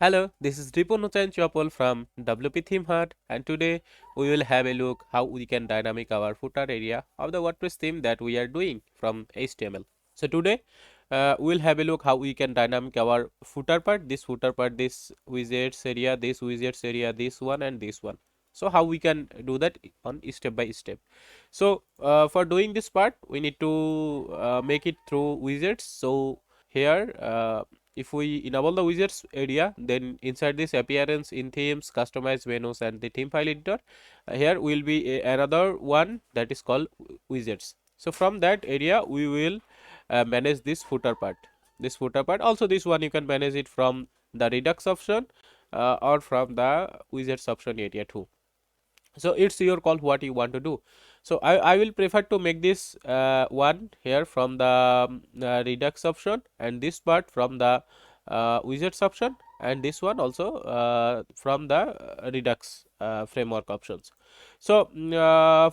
Hello, this is Ripunuchan Chopal from wpthemehat, and today we will have a look how we can dynamic our footer area of the WordPress theme that we are doing from HTML. So today we will have a look how we can dynamic our footer part, this widgets area, this one and this one. So how we can do that on step by step. So for doing this part we need to make it through widgets. So here if we enable the widgets area, then inside this appearance, in themes, customize menus and the theme file editor, here will be another one that is called widgets. So from that area we will manage this footer part. Also this one you can manage it from the redux option or from the widgets option area too. So it's your call what you want to do. So I will prefer to make this one here from the redux option, and this part from the widgets option, and this one also from the redux framework options. So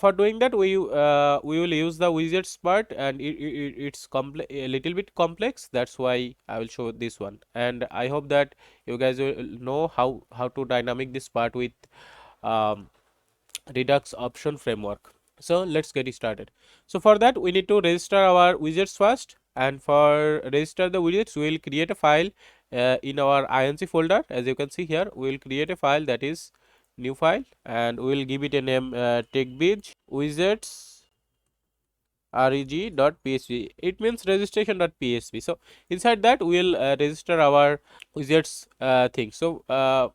for doing that we will use the widgets part, and it's a little bit complex. That's why I will show this one, and I hope that you guys will know how to dynamic this part with um, redux option framework. So let's get started. So for that we need to register our widgets first, and for register the widgets we will create a file in our inc folder. As you can see here, we will create a file that is new file, and we will give it a name techbidge widgets reg.php. It means registration.php. So inside that we will register our widgets thing. So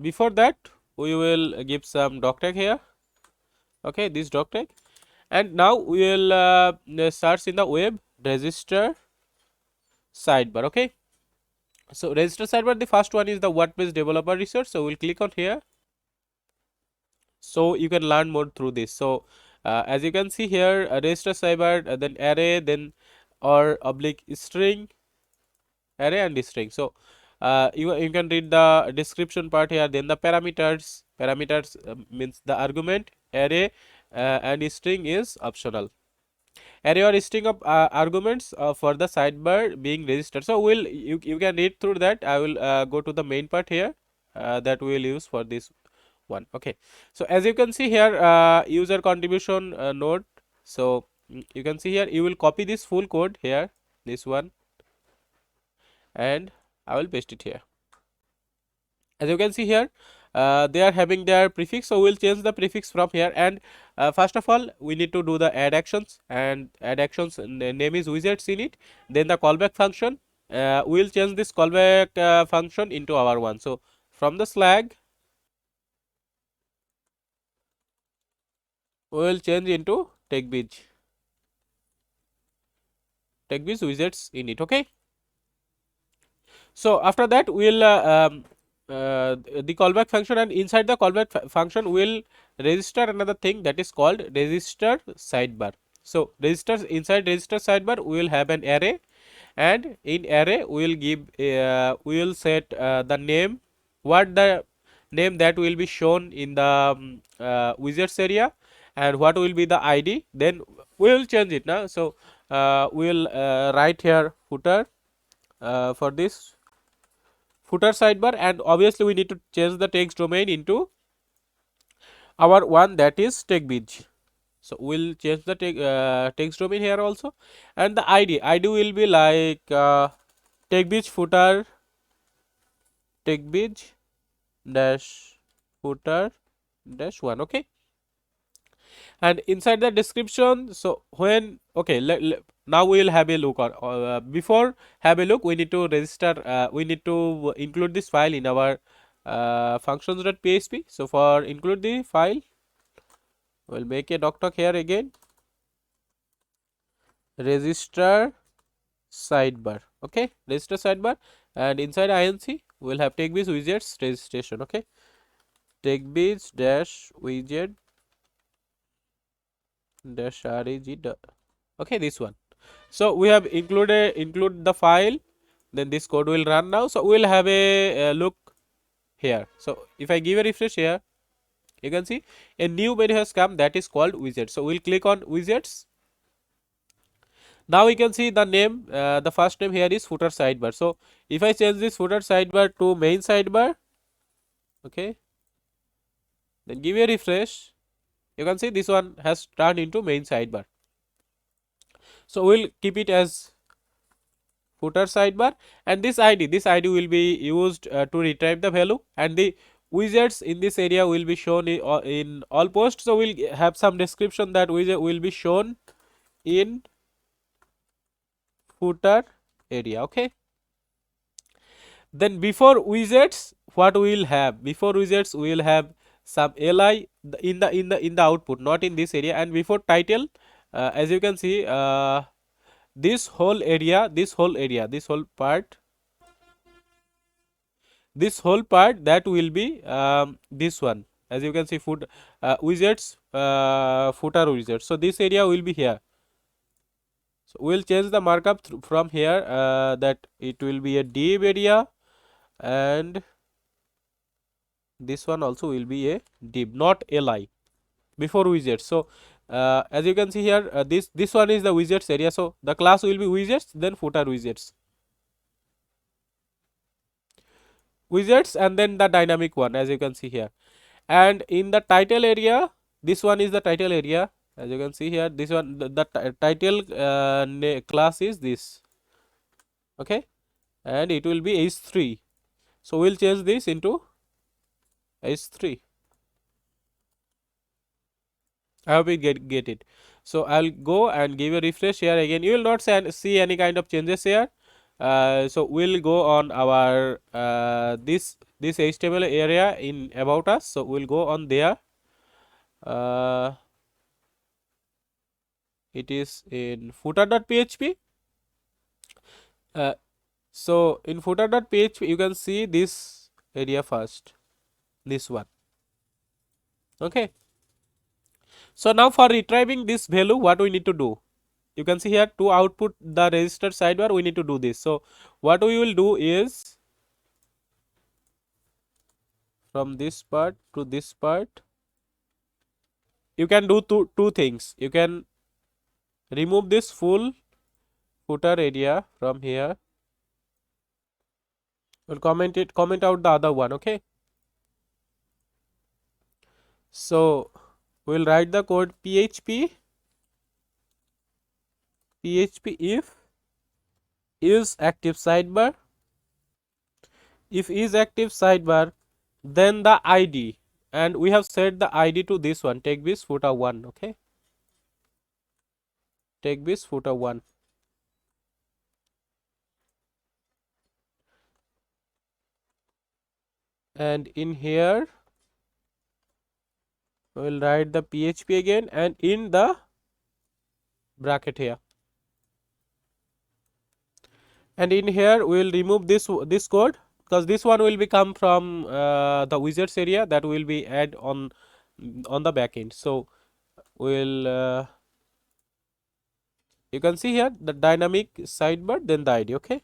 before that we will give some doc tag here. Okay, this doc tag, and now we will search in the web register sidebar. Okay, so register sidebar, the first one is the WordPress developer resource, so we'll click on here, so you can learn more through this. So as you can see here, register sidebar, then array, then or oblique string, array and string. So you can read the description part here, then the parameters means the argument, array and string is optional. Array or string of arguments for the sidebar being registered. So you can read through that. I will go to the main part here that we will use for this one. Okay, so as you can see here, user contribution node. So you can see here, you will copy this full code here, this one, and I will paste it here. As you can see here, they are having their prefix, so we'll change the prefix from here. And first of all we need to do the add actions, and add actions name is widgets in it. Then the callback function, we'll change this callback function into our one. So from the slag we will change into techbidge widgets in it. Okay, so after that we'll the callback function, and inside the callback function will register another thing that is called register sidebar. So registers, inside register sidebar we will have an array, and in array we will give we will set the name, what the name that will be shown in the widgets area, and what will be the id. Then we will change it now. So we will write here footer for this footer sidebar, and obviously we need to change the text domain into our one, that is techbidge. So we'll change the text domain here also, and the id will be like techbidge footer, techbidge dash footer dash one. Okay, and inside the description, so when okay now we will have a look, or before have a look, we need to register we need to include this file in our functions.php. so for include the file, we'll make a doc tag here again, register sidebar. Okay, register sidebar, and inside inc we'll have techbidge widgets registration. Okay, techbidge dash widget dash reg. Okay, this one. So we have include the file, then this code will run now. So we will have a look here. So if I give a refresh here, you can see a new menu has come that is called widgets. So we'll click on widgets. Now we can see the name, the first name here is footer sidebar. So if I change this footer sidebar to main sidebar, okay, then give a refresh, you can see this one has turned into main sidebar. So we'll keep it as footer sidebar, and this id will be used to retrieve the value, and the widgets in this area will be shown in all posts. So we'll have some description that widget will be shown in footer area. Okay, then before widgets, what we will have? Before widgets we will have some li in the output, not in this area. And before title, as you can see, this whole area, this whole part, that will be this one. As you can see, widgets, footer widgets. So this area will be here. So we'll change the markup from here, that it will be a div area, and this one also will be a div, not li, before widgets. So as you can see here, this one is the widgets area. So the class will be widgets, then footer widgets, and then the dynamic one, as you can see here. And in the title area, this one is the title area. As you can see here, this one, the title class is this. Okay, and it will be h3. So we'll change this into h3. I hope you get it. So I'll go and give a refresh here again. You will not see any kind of changes here. So we'll go on our this HTML area in about us. So we'll go on there. It is in footer.php. So in footer.php, you can see this area first, this one. Okay. So now for retrieving this value, what we need to do? You can see here, to output the registered sidebar, we need to do this. So what we will do is, from this part to this part, you can do two things. You can remove this full footer area from here. We'll comment out the other one. Okay. So we'll write the code php if is active sidebar. If is active sidebar, then the id, and we have set the id to this one, take this footer 1. Okay, take this footer 1, and in here we will write the php again, and in the bracket here, and in here we will remove this code, because this one will be come from the widgets area that will be add on the backend. So we'll you can see here the dynamic sidebar, then the id. Okay,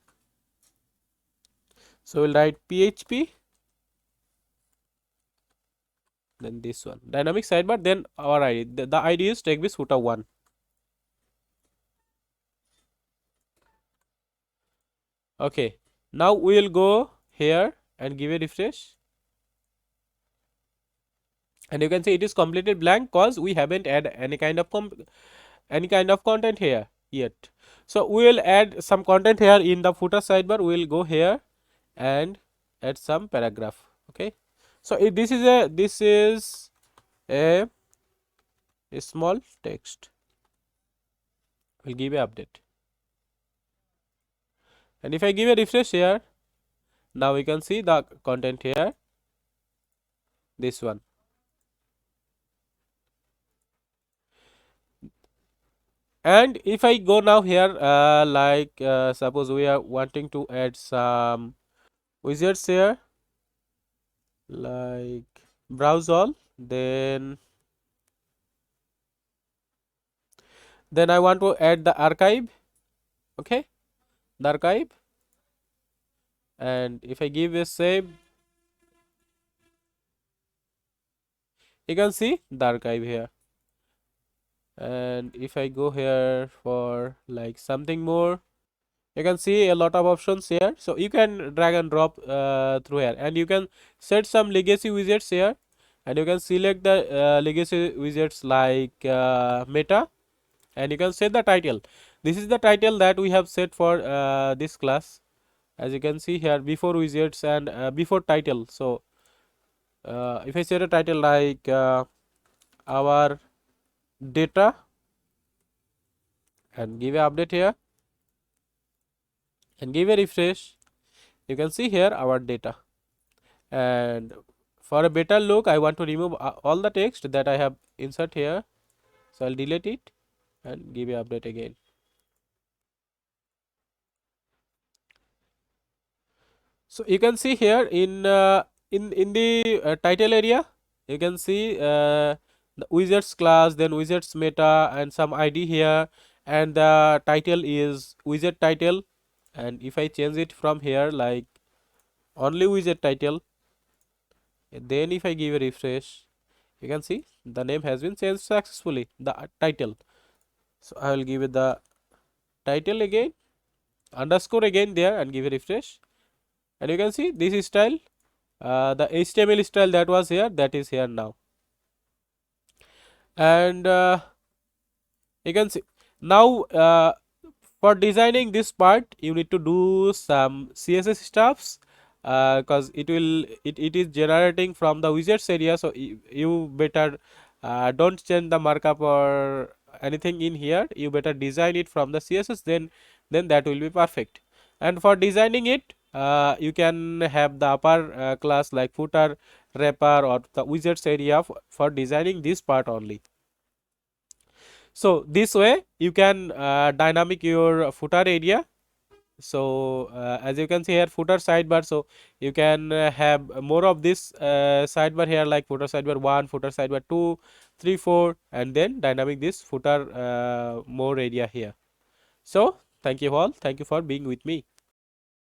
so we'll write php, then this one, dynamic sidebar, then our id. The id is take this footer 1. Okay, now we will go here and give a refresh, and you can see it is completely blank because we haven't add any kind of content here yet. So we will add some content here in the footer sidebar. We will go here and add some paragraph. Okay, so this is a small text. We'll give a update, and if I give a refresh here, now we can see the content here, this one. And if I go now here, suppose we are wanting to add some widgets here, like browse all, then I want to add the archive. Okay, the archive, and if I give a save, you can see the archive here. And if I go here for like something more, you can see a lot of options here. So you can drag and drop through here, and you can set some legacy widgets here, and you can select the legacy widgets like meta, and you can set the title. This is the title that we have set for this class, as you can see here, before widgets and before title. So if I set a title like our data and give a update here and give a refresh, you can see here our data. And for a better look, I want to remove all the text that I have insert here, so I'll delete it and give a update again. So you can see here in the title area, you can see the widgets class, then widgets meta, and some ID here, and the title is widget title. And if I change it from here like only widget title, then if I give a refresh, you can see the name has been changed successfully, the title. So I will give it the title again, underscore again there, and give a refresh, and you can see this style, the HTML style that was here, that is here now. And you can see now for designing this part you need to do some CSS stuffs, because it is generating from the widgets area. So you better don't change the markup or anything in here. You better design it from the CSS, then that will be perfect. And for designing it, you can have the upper class like footer, wrapper, or the widgets area for designing this part only. So this way you can dynamic your footer area. So as you can see here, footer sidebar, so you can have more of this sidebar here, like footer sidebar 1, footer sidebar 2, 3, 4, and then dynamic this footer more area here. So thank you all, thank you for being with me.